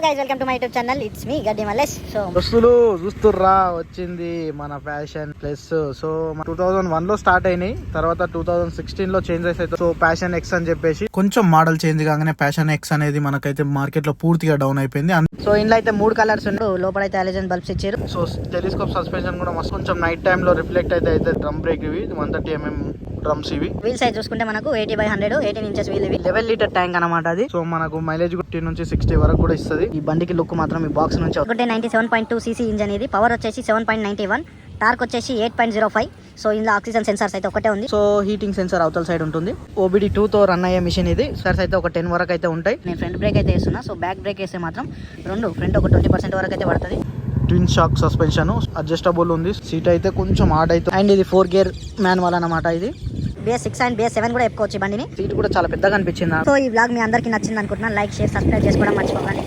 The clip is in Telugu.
Guys welcome to my YouTube channel. It's me గడ్డి మల్లేష్. సో దోస్తులు చూస్తుర్రా, వచ్చింది మన ఫ్యాషన్ ప్లస్. సో 2001 లో స్టార్ట్ అయినాయి, తర్వాత 2016 లో చేంజ్ అయితే సో ఫ్యాషన్ ఎక్స్ అని చెప్పేసి కొంచెం మోడల్ చేంజ్ కాగానే ఫ్యాషన్ ఎక్స్ అనేది మనకైతే మార్కెట్ లో పూర్తిగా డౌన్ అయిపోయింది. సో ఇందులో అయితే 3 కలర్స్ ఉన్నాయి. లోపల అయితే హాలోజన్ బల్బ్స్ ఇచ్చారు. సో టెలిస్కోప్ సస్పెన్షన్ కూడా మస్తు కొంచెం నైట్ టైమ్ లో రిఫ్లెక్ట్ అయితే డ్రమ్ బ్రేక్ ఇవి 130 mm డ్రమ్స్ ఇవి. వీల్ సైజ్ చూసుకుంటే మనకు 80/100 18 ఇంచెస్ వీల్ ఇవి. 11 లీటర్ ట్యాంక్ అన్నమాట అది. సో మనకు మైలేజ్ 50 నుంచి 60 వరకు కూడా ఇస్తుంది. ఈ బండికి లుక్ మాత్రం ఈ బాక్స్ నుంచి 97.2 cc ఇంజన్ ఇది. పవర్ వచ్చేసి 7.91, టార్క్ వచ్చేసి 8.05. సో ఇందులో ఆక్సిజన్ సెన్సార్స్ అయితే ఒకటే ఉంది. సో హీటింగ్ సెన్సార్ అవతల సైడ్ ఉంటుంది. OBD2 తో రన్ అయ్యే మిషన్ ఇది. సెన్సార్స్ అయితే ఒక 10 వరకు అయితే ఉంటాయి. నేను ఫ్రంట్ బ్రేక్ అయితే వేస్తున్నా. సో బ్యాక్ బ్రేక్ వేస్తే మాత్రం ఫ్రంట్ ఒక 20% వరకు అయితే పడుతుంది. ట్విన్ షాక్ సస్పెన్షన్, అడ్జస్టబుల్ ఉంది. సీట్ అయితే కొంచెం హార్డ్ అయితే, అండ్ ఇది 4 గేర్ మాన్యువల్ అన్నమాట. ఇది BS6 అండ్ BS7 కూడా చెప్పుకోవచ్చు బండిని. సీట్ కూడా చాలా పెద్దగా అనిపించింది. సో ఈ బ్లాగ్ మీ అందరికీ నచ్చింది అనుకుంటున్నాను. లైక్, షేర్, సబ్స్క్రైబ్ చేసుకోవడం మర్చిపోకండి.